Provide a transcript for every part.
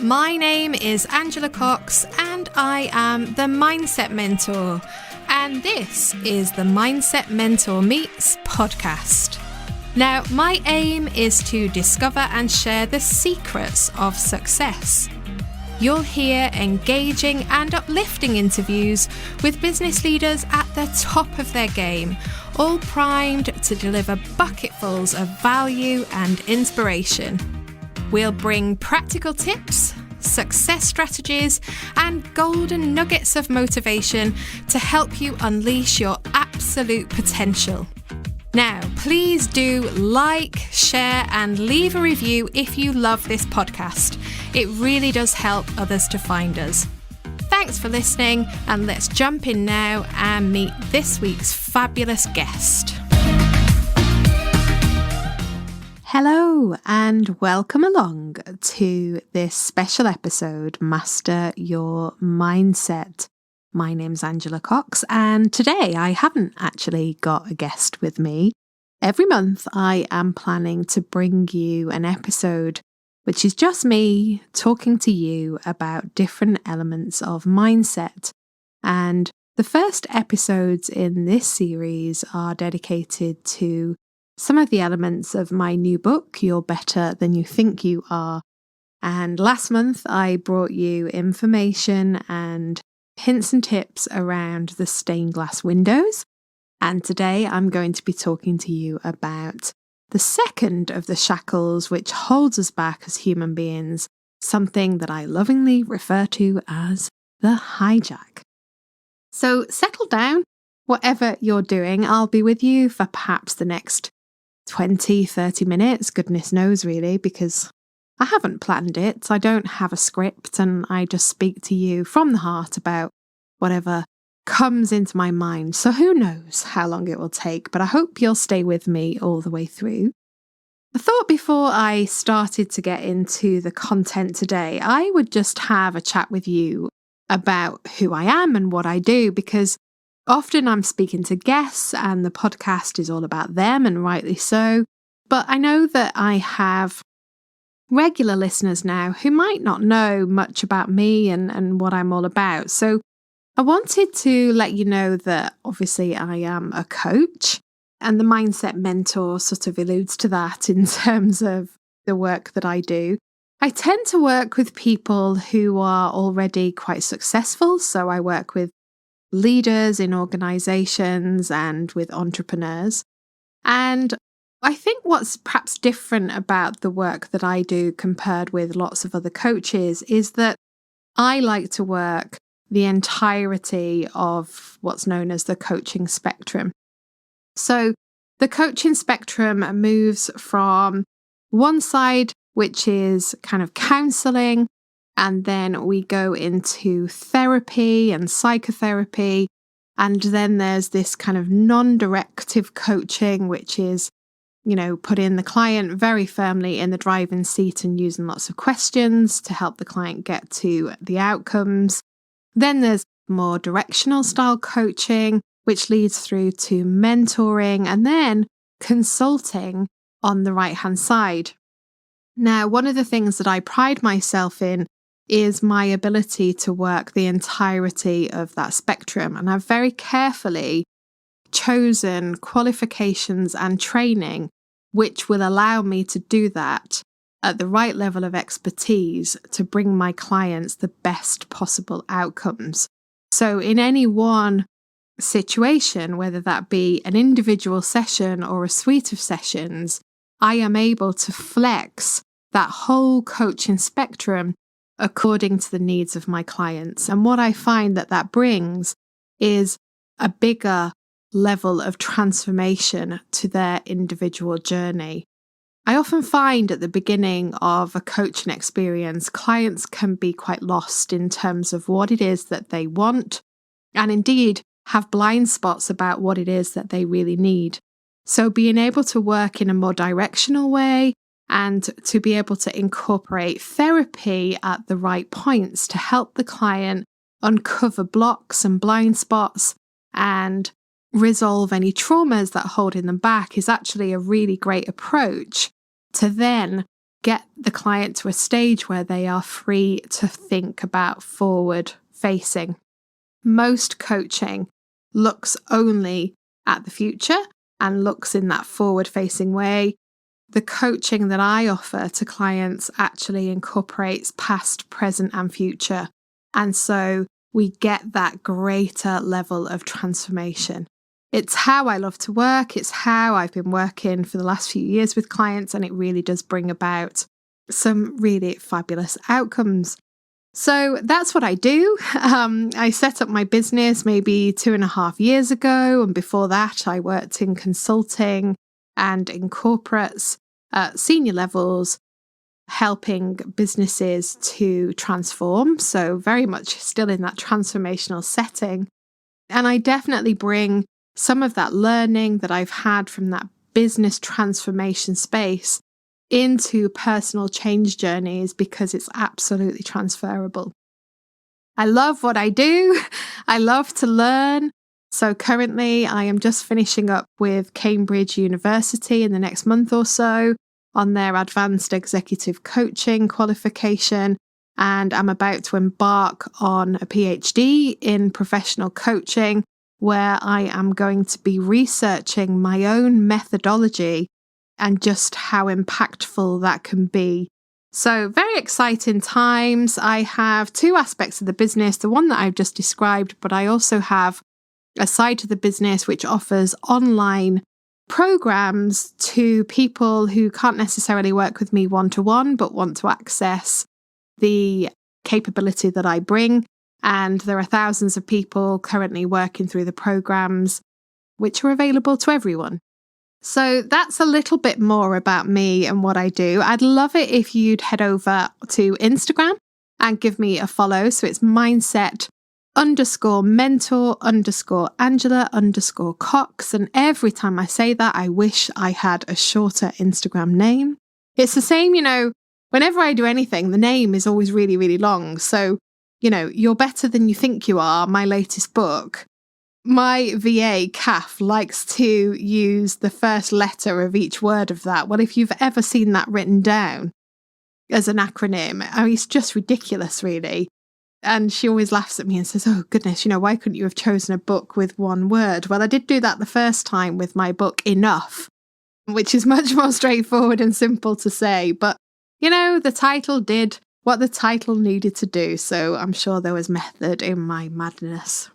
My name is Angela Cox and I am the Mindset Mentor, and this is the Mindset Mentor Meets podcast. Now, my aim is to discover and share the secrets of success. You'll hear engaging and uplifting interviews with business leaders at the top of their game, all primed to deliver bucketfuls of value and inspiration. We'll bring practical tips, success strategies, and golden nuggets of motivation to help you unleash your absolute potential. Now, please do like, share, and leave a review if you love this podcast. It really does help others to find us. Thanks for listening, and let's jump in now and meet this week's fabulous guest. Hello and welcome along to this special episode, Master Your Mindset. My name's Angela Cox, and today I haven't actually got a guest with me. Every month I am planning to bring you an episode which is just me talking to you about different elements of mindset. And the first episodes in this series are dedicated to some of the elements of my new book, You're Better Than You Think You Are. And last month I brought you information and hints and tips around the stained glass windows. And today I'm going to be talking to you about the second of the shackles which holds us back as human beings, something that I lovingly refer to as the hijack. So settle down, whatever you're doing. I'll be with you for perhaps the next 20, 30 minutes, goodness knows really, because I haven't planned it. I don't have a script and I just speak to you from the heart about whatever comes into my mind. So who knows how long it will take, but I hope you'll stay with me all the way through. I thought before I started to get into the content today, I would just have a chat with you about who I am and what I do, because often I'm speaking to guests and the podcast is all about them, and rightly so. But I know that I have regular listeners now who might not know much about me and what I'm all about. So I wanted to let you know that obviously I am a coach, and the Mindset Mentor sort of alludes to that in terms of the work that I do. I tend to work with people who are already quite successful. So I work with leaders in organizations and with entrepreneurs. And I think what's perhaps different about the work that I do compared with lots of other coaches is that I like to work the entirety of what's known as the coaching spectrum. So the coaching spectrum moves from one side, which is kind of counseling, and then we go into therapy and psychotherapy. And then there's this kind of non-directive coaching, which is, putting the client very firmly in the driving seat and using lots of questions to help the client get to the outcomes. Then there's more directional style coaching, which leads through to mentoring and then consulting on the right-hand side. Now, one of the things that I pride myself in is my ability to work the entirety of that spectrum. And I've very carefully chosen qualifications and training which will allow me to do that at the right level of expertise to bring my clients the best possible outcomes. So in any one situation, whether that be an individual session or a suite of sessions, I am able to flex that whole coaching spectrum according to the needs of my clients. And what I find that brings is a bigger level of transformation to their individual journey. I often find at the beginning of a coaching experience, clients can be quite lost in terms of what it is that they want, and indeed have blind spots about what it is that they really need. So being able to work in a more directional way and to be able to incorporate therapy at the right points to help the client uncover blocks and blind spots and resolve any traumas that are holding them back is actually a really great approach to then get the client to a stage where they are free to think about forward facing. Most coaching looks only at the future and looks in that forward facing way. The coaching that I offer to clients actually incorporates past, present, and future. And so we get that greater level of transformation. It's how I love to work. It's how I've been working for the last few years with clients, and it really does bring about some really fabulous outcomes. So that's what I do. I set up my business maybe 2.5 years ago. And before that, I worked in consulting and in corporates at senior levels, helping businesses to transform. So very much still in that transformational setting. And I definitely bring some of that learning that I've had from that business transformation space into personal change journeys because it's absolutely transferable. I love what I do. I love to learn. So currently I am just finishing up with Cambridge University in the next month or so on their advanced executive coaching qualification. And I'm about to embark on a PhD in professional coaching, where I am going to be researching my own methodology and just how impactful that can be. So very exciting times. I have 2 aspects of the business, the one that I've just described, but I also have a side to the business which offers online programs to people who can't necessarily work with me one-to-one, but want to access the capability that I bring. And there are thousands of people currently working through the programs, which are available to everyone. So that's a little bit more about me and what I do. I'd love it if you'd head over to Instagram and give me a follow. So it's mindset_mentor_Angela_Cox. And every time I say that, I wish I had a shorter Instagram name. It's the same, whenever I do anything, the name is always really, really long. So, You're Better Than You Think You Are, my latest book. My VA, Kath, likes to use the first letter of each word of that. Well, if you've ever seen that written down as an acronym, it's just ridiculous, really. And she always laughs at me and says, oh, goodness, why couldn't you have chosen a book with one word? Well, I did do that the first time with my book, Enough, which is much more straightforward and simple to say. But, the title did what the title needed to do. So I'm sure there was method in my madness.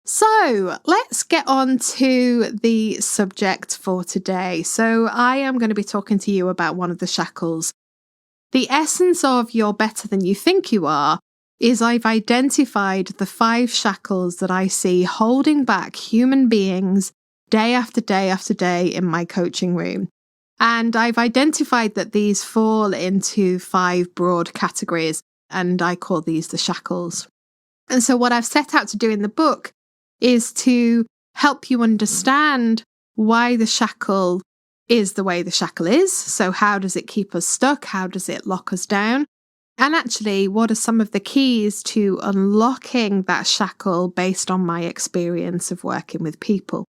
So let's get on to the subject for today. So I am going to be talking to you about one of the shackles. The essence of You're Better Than You Think You Are is I've identified the 5 shackles that I see holding back human beings day after day after day in my coaching room. And I've identified that these fall into 5 broad categories, and I call these the shackles. And so what I've set out to do in the book is to help you understand why the shackle is the way the shackle is. So how does it keep us stuck? How does it lock us down? And actually, what are some of the keys to unlocking that shackle based on my experience of working with people?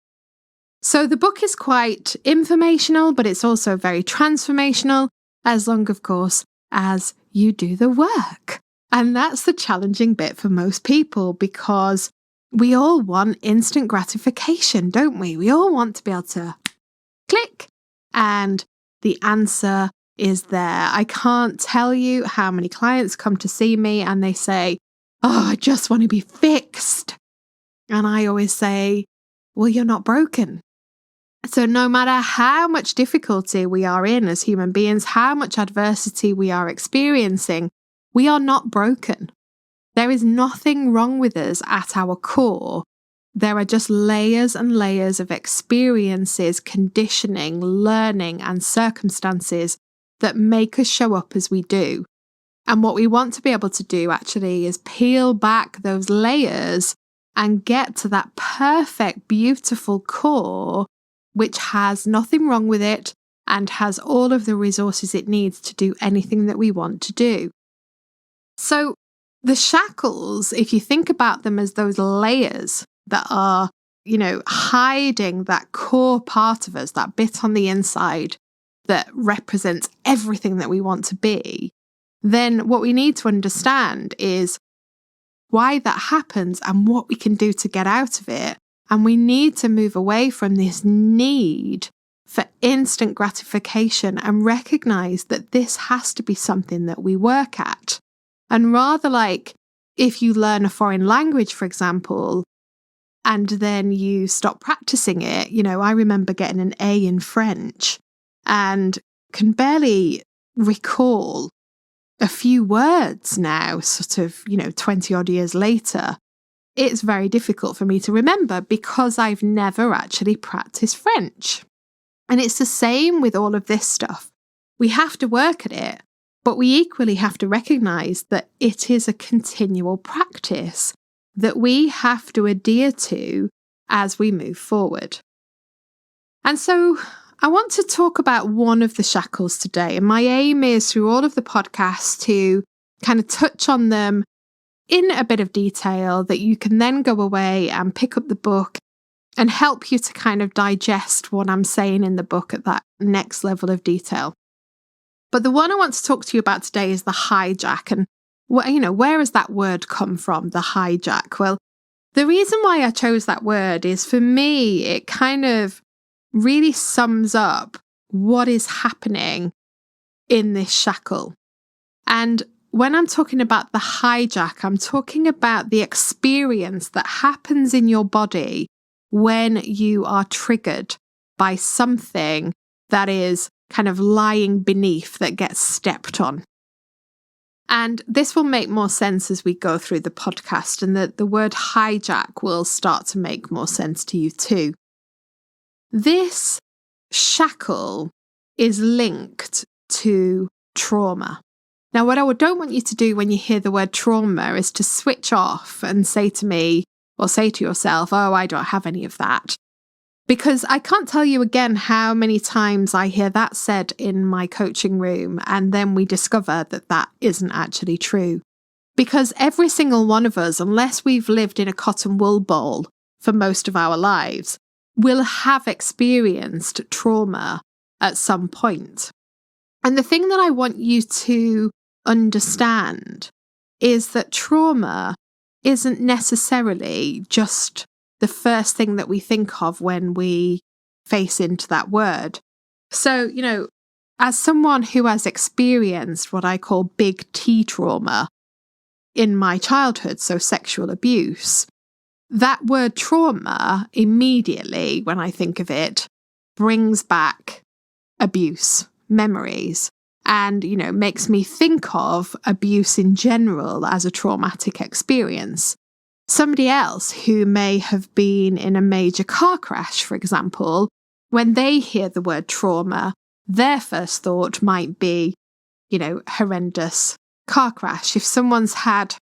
So the book is quite informational, but it's also very transformational, as long, of course, as you do the work. And that's the challenging bit for most people, because we all want instant gratification, don't we? We all want to be able to click and the answer is there. I can't tell you how many clients come to see me and they say, oh, I just want to be fixed. And I always say, well, you're not broken. So no matter how much difficulty we are in as human beings, how much adversity we are experiencing, we are not broken. There is nothing wrong with us at our core. There are just layers and layers of experiences, conditioning, learning, and circumstances that make us show up as we do. And what we want to be able to do actually is peel back those layers and get to that perfect, beautiful core, which has nothing wrong with it and has all of the resources it needs to do anything that we want to do. So the shackles, if you think about them as those layers that are, hiding that core part of us, that bit on the inside, that represents everything that we want to be, then what we need to understand is why that happens and what we can do to get out of it. And we need to move away from this need for instant gratification and recognize that this has to be something that we work at. And rather like if you learn a foreign language, for example, and then you stop practicing it, I remember getting an A in French and can barely recall a few words now, sort of, 20 odd years later. It's very difficult for me to remember because I've never actually practiced French. And it's the same with all of this stuff. We have to work at it, but we equally have to recognize that it is a continual practice that we have to adhere to as we move forward. And so I want to talk about one of the shackles today. And my aim is through all of the podcasts to kind of touch on them in a bit of detail that you can then go away and pick up the book and help you to kind of digest what I'm saying in the book at that next level of detail. But the one I want to talk to you about today is the hijack. And, where has that word come from, the hijack? Well, the reason why I chose that word is for me, it kind of really sums up what is happening in this shackle. And when I'm talking about the hijack, I'm talking about the experience that happens in your body when you are triggered by something that is kind of lying beneath that gets stepped on. And this will make more sense as we go through the podcast, and that the word hijack will start to make more sense to you too. This shackle is linked to trauma. Now, what I don't want you to do when you hear the word trauma is to switch off and say to me or say to yourself, oh, I don't have any of that. Because I can't tell you again how many times I hear that said in my coaching room, and then we discover that that isn't actually true. Because every single one of us, unless we've lived in a cotton wool bowl for most of our lives, will have experienced trauma at some point. And the thing that I want you to understand is that trauma isn't necessarily just the first thing that we think of when we face into that word. So, as someone who has experienced what I call big T trauma in my childhood, so sexual abuse, that word trauma immediately, when I think of it, brings back abuse, memories, and, makes me think of abuse in general as a traumatic experience. Somebody else who may have been in a major car crash, for example, when they hear the word trauma, their first thought might be, horrendous car crash. If someone's had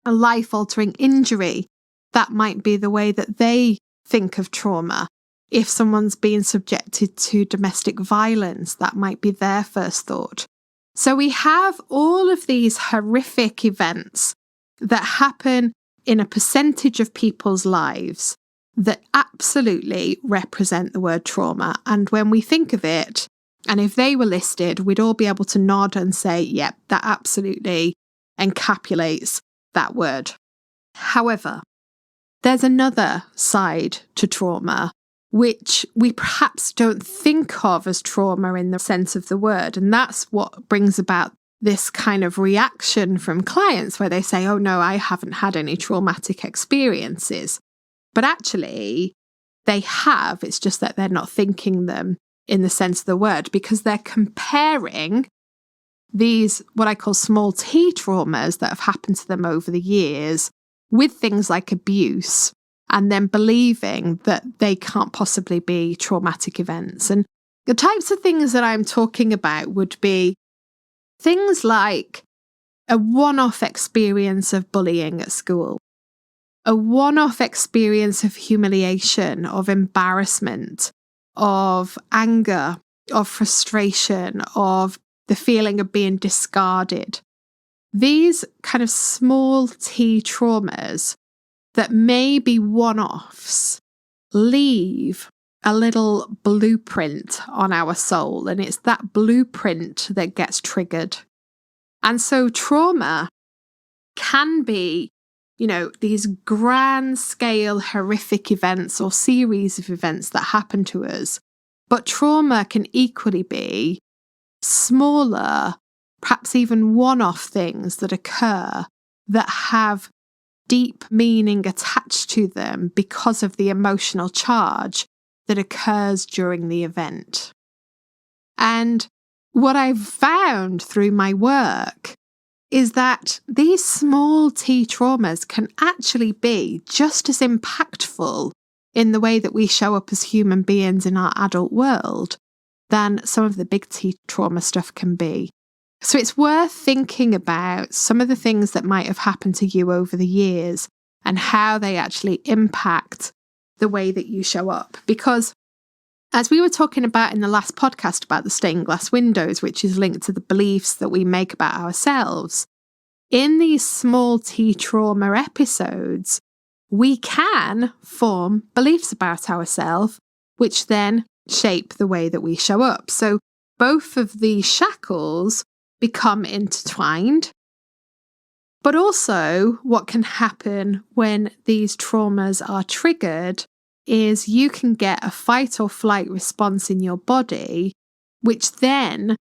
a life-altering injury, that might be the way that they think of trauma. If someone's been subjected to domestic violence, that might be their first thought. So we have all of these horrific events that happen in a percentage of people's lives that absolutely represent the word trauma. And when we think of it, and if they were listed, we'd all be able to nod and say, yep, that absolutely encapsulates that word. However, there's another side to trauma, which we perhaps don't think of as trauma in the sense of the word. And that's what brings about this kind of reaction from clients where they say, oh no, I haven't had any traumatic experiences. But actually, they have. It's just that they're not thinking them in the sense of the word, because they're comparing these, what I call small T traumas that have happened to them over the years with things like abuse, and then believing that they can't possibly be traumatic events. And the types of things that I'm talking about would be things like a one-off experience of bullying at school, a one-off experience of humiliation, of embarrassment, of anger, of frustration, of the feeling of being discarded. These kind of small T traumas that may be one-offs leave a little blueprint on our soul, and it's that blueprint that gets triggered. And so trauma can be, these grand scale horrific events or series of events that happen to us. But trauma can equally be smaller, perhaps even one-off things that occur that have deep meaning attached to them because of the emotional charge that occurs during the event. And what I've found through my work is that these small T traumas can actually be just as impactful in the way that we show up as human beings in our adult world than some of the big T trauma stuff can be. So it's worth thinking about some of the things that might have happened to you over the years and how they actually impact the way that you show up. Because as we were talking about in the last podcast about the stained glass windows, which is linked to the beliefs that we make about ourselves, in these small T trauma episodes, we can form beliefs about ourselves, which then shape the way that we show up. So both of these shackles become intertwined. But also, what can happen when these traumas are triggered is you can get a fight or flight response in your body, which then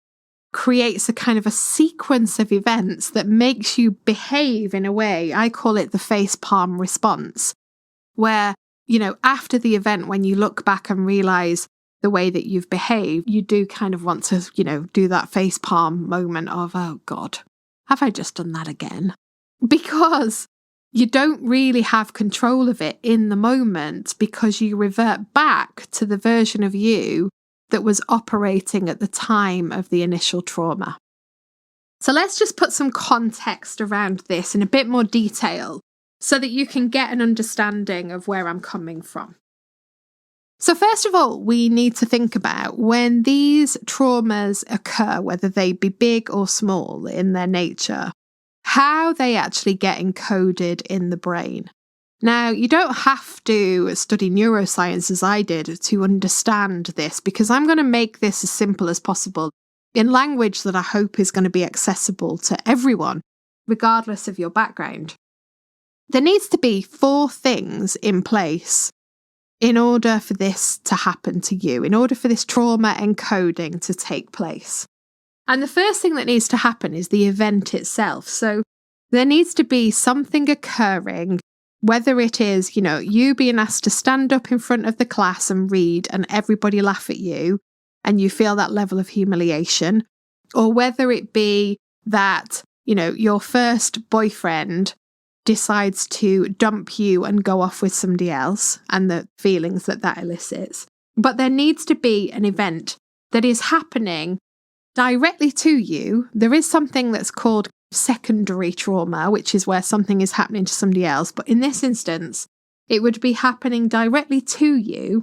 creates a kind of a sequence of events that makes you behave in a way. I call it the face palm response, where, after the event, when you look back and realize the way that you've behaved, you do kind of want to, do that face palm moment of, oh God, have I just done that again? Because you don't really have control of it in the moment because you revert back to the version of you that was operating at the time of the initial trauma. So let's just put some context around this in a bit more detail so that you can get an understanding of where I'm coming from. So first of all, we need to think about when these traumas occur, whether they be big or small in their nature, how they actually get encoded in the brain. Now, you don't have to study neuroscience as I did to understand this, because I'm going to make this as simple as possible in language that I hope is going to be accessible to everyone, regardless of your background. There needs to be 4 things in place in order for this to happen to you, in order for this trauma encoding to take place. And the first thing that needs to happen is the event itself. So there needs to be something occurring, whether it is, you being asked to stand up in front of the class and read and everybody laugh at you and you feel that level of humiliation, or whether it be that, your first boyfriend decides to dump you and go off with somebody else and the feelings that elicits. But there needs to be an event that is happening directly to you. There is something that's called secondary trauma, which is where something is happening to somebody else. But in this instance, it would be happening directly to you,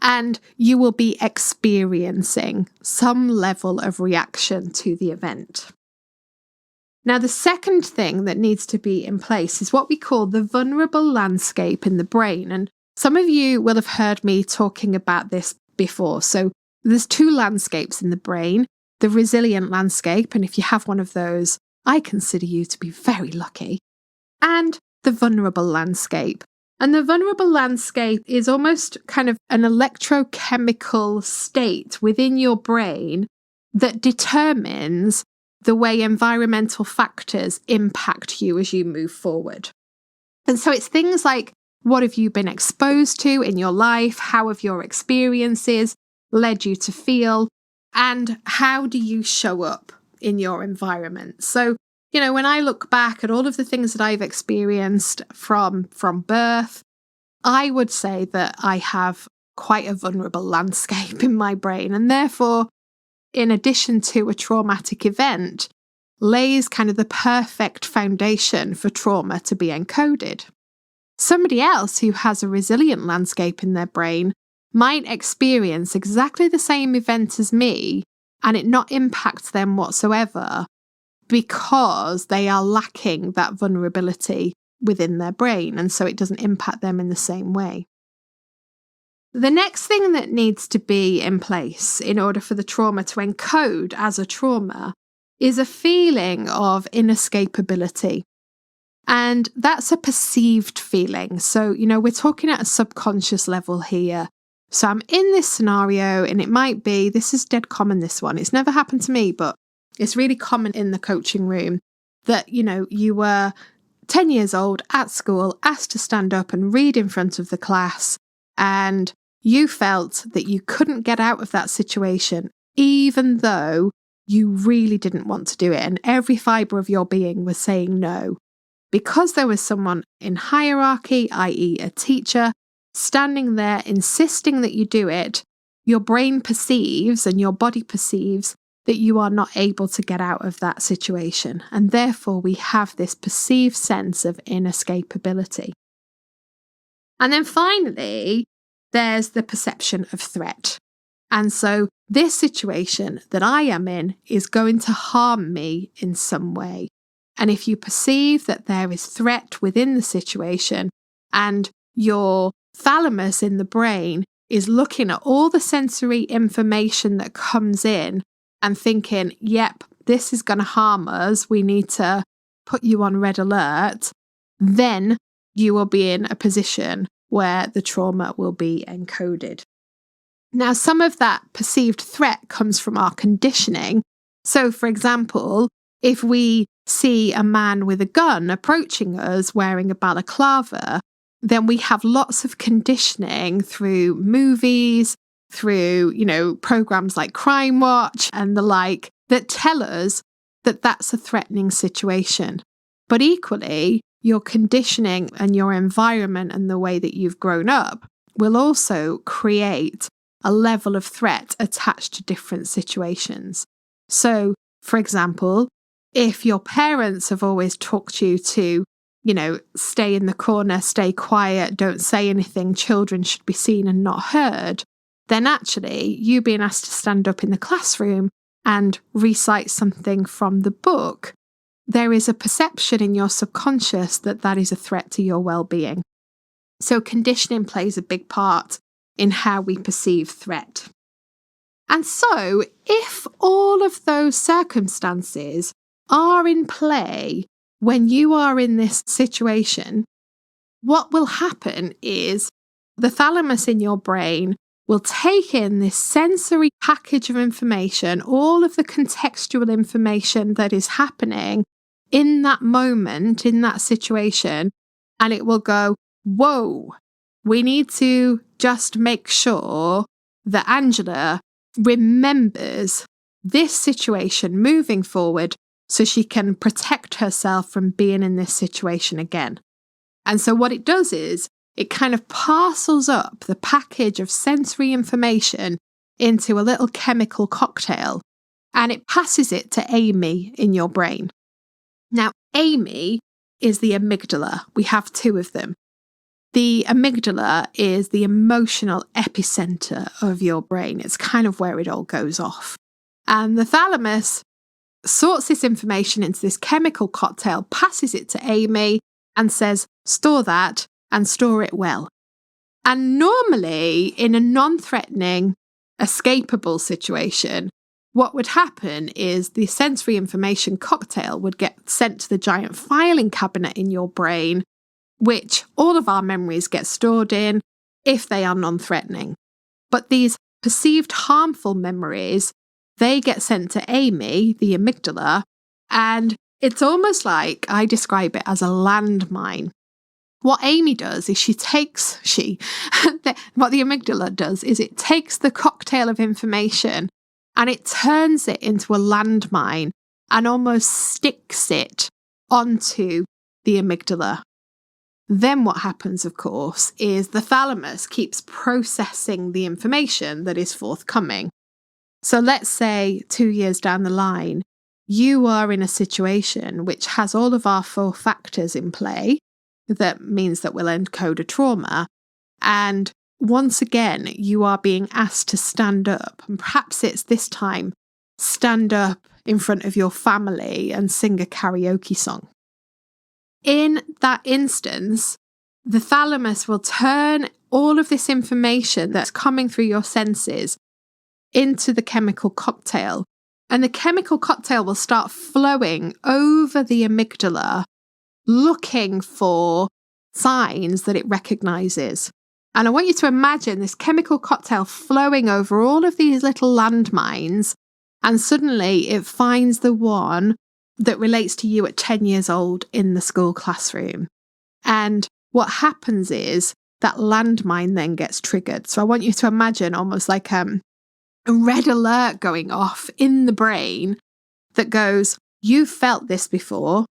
and you will be experiencing some level of reaction to the event. Now, the second thing that needs to be in place is what we call the vulnerable landscape in the brain. And some of you will have heard me talking about this before. So there's 2 landscapes in the brain, the resilient landscape, and if you have one of those, I consider you to be very lucky, and the vulnerable landscape. And the vulnerable landscape is almost kind of an electrochemical state within your brain that determines the way environmental factors impact you as you move forward. And so it's things like, what have you been exposed to in your life? How have your experiences led you to feel? And how do you show up in your environment? So, when I look back at all of the things that I've experienced from birth, I would say that I have quite a vulnerable landscape in my brain. And therefore, in addition to a traumatic event, lays kind of the perfect foundation for trauma to be encoded. Somebody else who has a resilient landscape in their brain might experience exactly the same event as me and it not impact them whatsoever because they are lacking that vulnerability within their brain, and so it doesn't impact them in the same way. The next thing that needs to be in place in order for the trauma to encode as a trauma is a feeling of inescapability. And that's a perceived feeling. So, we're talking at a subconscious level here. So I'm in this scenario, and it might be, this is dead common, this one. It's never happened to me, but it's really common in the coaching room that, you were 10 years old at school, asked to stand up and read in front of the class, and you felt that you couldn't get out of that situation, even though you really didn't want to do it. And every fibre of your being was saying no. Because there was someone in hierarchy, i.e. a teacher, standing there insisting that you do it, your brain perceives and your body perceives that you are not able to get out of that situation. And therefore, we have this perceived sense of inescapability. And then finally, there's the perception of threat. And so this situation that I am in is going to harm me in some way. And if you perceive that there is threat within the situation and your thalamus in the brain is looking at all the sensory information that comes in and thinking, yep, this is going to harm us, we need to put you on red alert, then you will be in a position where the trauma will be encoded. Now, some of that perceived threat comes from our conditioning. So, for example, if we see a man with a gun approaching us wearing a balaclava, then we have lots of conditioning through movies, through, programs like Crime Watch and the like that tell us that that's a threatening situation. But equally, your conditioning and your environment and the way that you've grown up will also create a level of threat attached to different situations. So, for example, if your parents have always taught you to, stay in the corner, stay quiet, don't say anything, children should be seen and not heard, then actually you being asked to stand up in the classroom and recite something from the book, there is a perception in your subconscious that that is a threat to your well-being. So conditioning plays a big part in how we perceive threat. And so if all of those circumstances are in play when you are in this situation, what will happen is the thalamus in your brain will take in this sensory package of information, all of the contextual information that is happening in that moment, in that situation, and it will go, whoa, we need to just make sure that Angela remembers this situation moving forward so she can protect herself from being in this situation again. And so what it does is it kind of parcels up the package of sensory information into a little chemical cocktail, and it passes it to Amy in your brain. Now, Amy is the amygdala. We have two of them. The amygdala is the emotional epicenter of your brain. It's kind of where it all goes off. And the thalamus sorts this information into this chemical cocktail, passes it to Amy, and says, store that and store it well. And normally, in a non-threatening, escapable situation, what would happen is the sensory information cocktail would get sent to the giant filing cabinet in your brain, which all of our memories get stored in if they are non-threatening. But these perceived harmful memories, they get sent to Amy, the amygdala, and it's almost like I describe it as a landmine. What Amy does is what the amygdala does is it takes the cocktail of information and it turns it into a landmine and almost sticks it onto the amygdala. Then what happens, of course, is the thalamus keeps processing the information that is forthcoming. So let's say 2 years down the line, you are in a situation which has all of our 4 factors in play. That means that we'll encode a trauma. And once again, you are being asked to stand up. And perhaps it's this time, stand up in front of your family and sing a karaoke song. In that instance, the thalamus will turn all of this information that's coming through your senses into the chemical cocktail. And the chemical cocktail will start flowing over the amygdala, looking for signs that it recognizes. And I want you to imagine this chemical cocktail flowing over all of these little landmines, and suddenly it finds the one that relates to you at 10 years old in the school classroom. And what happens is that landmine then gets triggered. So I want you to imagine almost like a red alert going off in the brain that goes, you felt this before.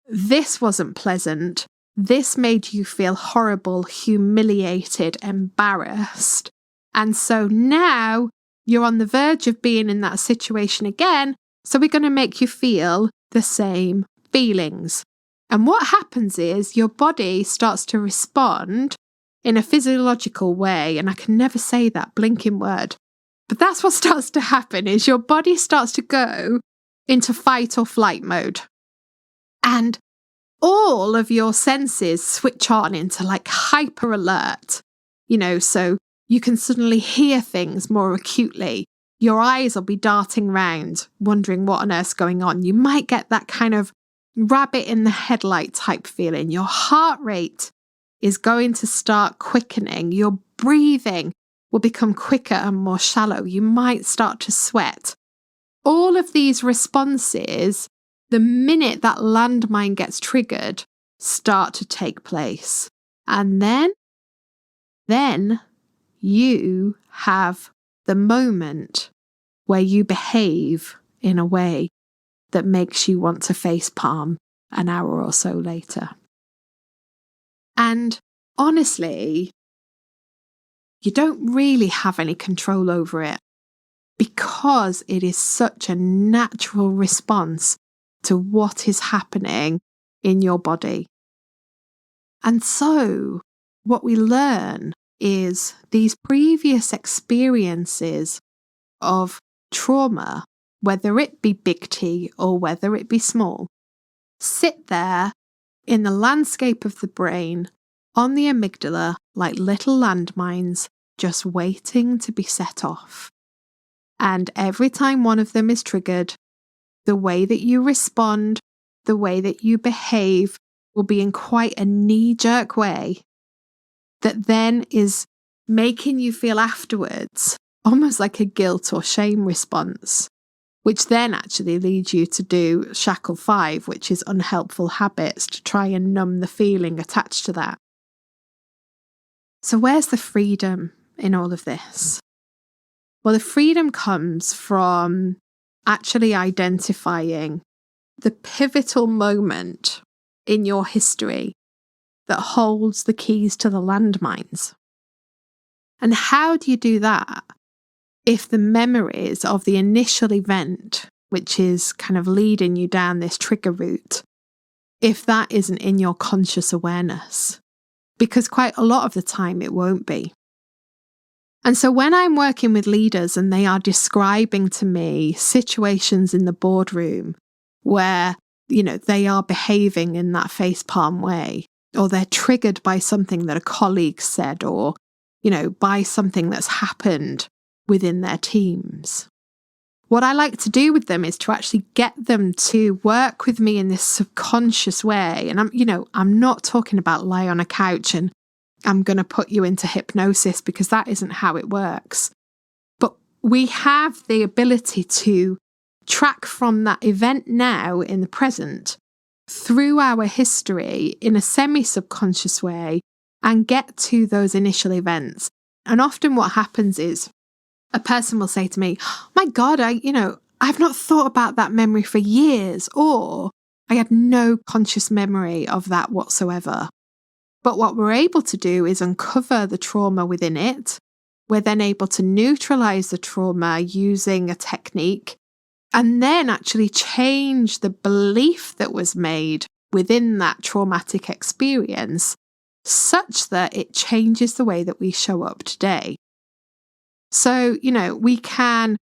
This wasn't pleasant. This made you feel horrible, humiliated, embarrassed. And so now you're on the verge of being in that situation again. So we're going to make you feel the same feelings. And what happens is your body starts to respond in a physiological way. And I can never say that blinking word. But that's what starts to happen is your body starts to go into fight or flight mode. And all of your senses switch on into like hyper alert, so you can suddenly hear things more acutely. Your eyes will be darting around, wondering what on earth's going on. You might get that kind of rabbit in the headlight type feeling. Your heart rate is going to start quickening. Your breathing will become quicker and more shallow. You might start to sweat. All of these responses, the minute that landmine gets triggered, start to take place. And then you have the moment where you behave in a way that makes you want to facepalm an hour or so later. And honestly, you don't really have any control over it because it is such a natural response to what is happening in your body. And so what we learn is these previous experiences of trauma, whether it be big T or whether it be small, sit there in the landscape of the brain on the amygdala like little landmines just waiting to be set off. And every time one of them is triggered, the way that you respond, the way that you behave will be in quite a knee-jerk way that then is making you feel afterwards almost like a guilt or shame response, which then actually leads you to do Shackle 5, which is unhelpful habits, to try and numb the feeling attached to that. So where's the freedom in all of this? Well, the freedom comes from actually identifying the pivotal moment in your history that holds the keys to the landmines. And how do you do that if the memories of the initial event, which is kind of leading you down this trigger route, if that isn't in your conscious awareness? Because quite a lot of the time it won't be. And so when I'm working with leaders and they are describing to me situations in the boardroom where, they are behaving in that facepalm way, or they're triggered by something that a colleague said, or, by something that's happened within their teams, what I like to do with them is to actually get them to work with me in this subconscious way. And I'm not talking about lie on a couch and I'm going to put you into hypnosis, because that isn't how it works. But we have the ability to track from that event now in the present through our history in a semi-subconscious way and get to those initial events. And often what happens is a person will say to me, my God, I've not thought about that memory for years, or I had no conscious memory of that whatsoever. But what we're able to do is uncover the trauma within it. We're then able to neutralize the trauma using a technique and then actually change the belief that was made within that traumatic experience such that it changes the way that we show up today. So, we can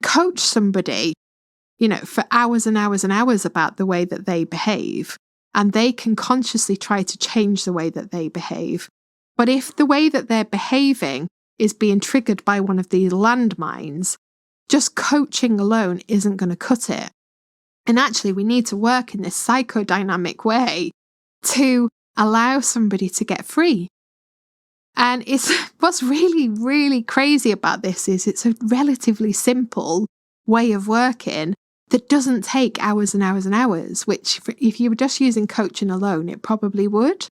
coach somebody, for hours and hours and hours about the way that they behave. and they can consciously try to change the way that they behave. But if the way that they're behaving is being triggered by one of these landmines, just coaching alone isn't going to cut it. And actually, we need to work in this psychodynamic way to allow somebody to get free. And what's really, really crazy about this is it's a relatively simple way of working that doesn't take hours and hours and hours, which if you were just using coaching alone, it probably would.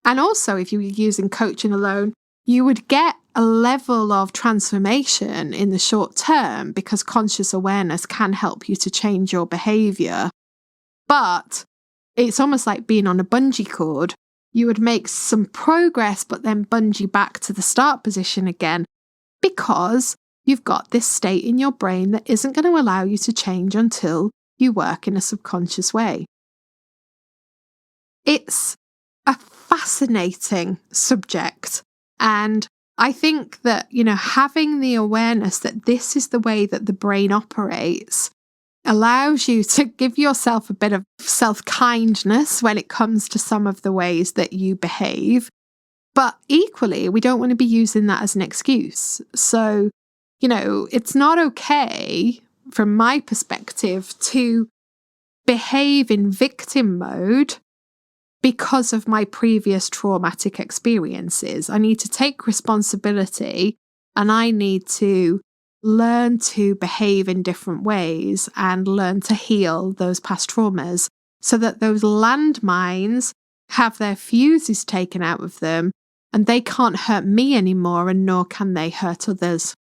And also, if you were using coaching alone, you would get a level of transformation in the short term because conscious awareness can help you to change your behavior. But it's almost like being on a bungee cord. You would make some progress, but then bungee back to the start position again because you've got this state in your brain that isn't going to allow you to change until you work in a subconscious way. It's a fascinating subject. And I think that, having the awareness that this is the way that the brain operates allows you to give yourself a bit of self-kindness when it comes to some of the ways that you behave. But equally, we don't want to be using that as an excuse. So, it's not okay, from my perspective, to behave in victim mode because of my previous traumatic experiences. I need to take responsibility and I need to learn to behave in different ways and learn to heal those past traumas so that those landmines have their fuses taken out of them and they can't hurt me anymore, and nor can they hurt others.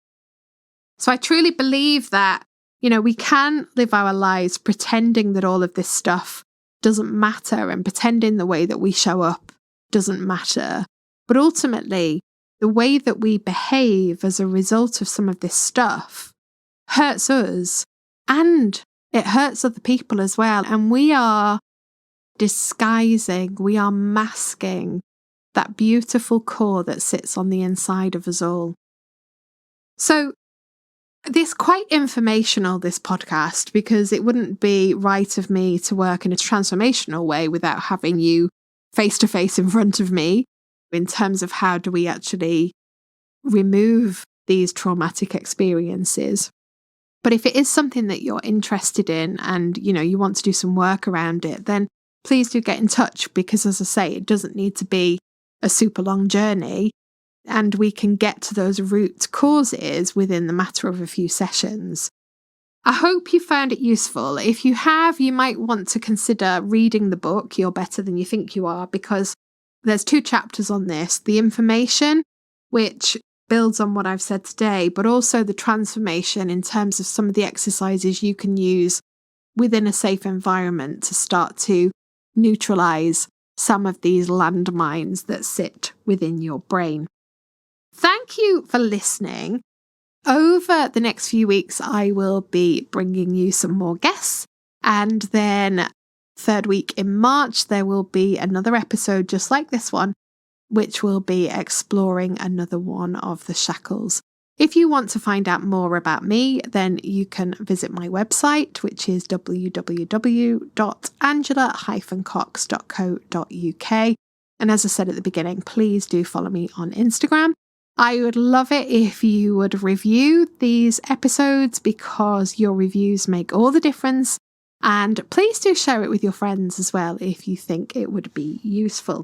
So I truly believe that, we can live our lives pretending that all of this stuff doesn't matter and pretending the way that we show up doesn't matter. But ultimately, the way that we behave as a result of some of this stuff hurts us and it hurts other people as well. And we are disguising, we are masking that beautiful core that sits on the inside of us all. So this quite informational, this podcast, because it wouldn't be right of me to work in a transformational way without having you face to face in front of me in terms of how do we actually remove these traumatic experiences. But if it is something that you're interested in and, you want to do some work around it, then please do get in touch because, as I say, it doesn't need to be a super long journey. And we can get to those root causes within the matter of a few sessions. I hope you found it useful. If you have, you might want to consider reading the book, You're Better Than You Think You Are, because there's 2 chapters on this. The information, which builds on what I've said today, but also the transformation in terms of some of the exercises you can use within a safe environment to start to neutralize some of these landmines that sit within your brain. Thank you for listening. Over the next few weeks, I will be bringing you some more guests. And then 3rd week in March, there will be another episode just like this one, which will be exploring another one of the Shackles. If you want to find out more about me, then you can visit my website, which is www.angela-cox.co.uk. And as I said at the beginning, please do follow me on Instagram. I would love it if you would review these episodes because your reviews make all the difference. And please do share it with your friends as well if you think it would be useful.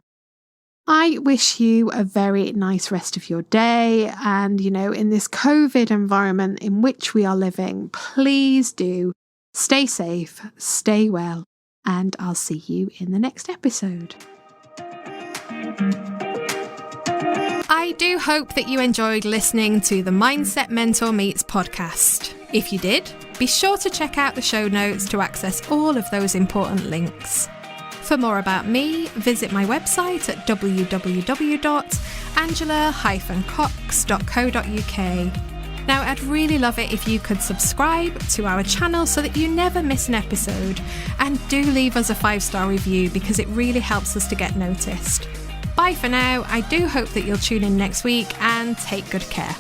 I wish you a very nice rest of your day. And, in this COVID environment in which we are living, please do stay safe, stay well, and I'll see you in the next episode. I do hope that you enjoyed listening to the Mindset Mentor Meets podcast. If you did, be sure to check out the show notes to access all of those important links. For more about me, visit my website at www.angela-cox.co.uk. Now, I'd really love it if you could subscribe to our channel so that you never miss an episode, and do leave us a 5-star review because it really helps us to get noticed. Bye for now. I do hope that you'll tune in next week and take good care.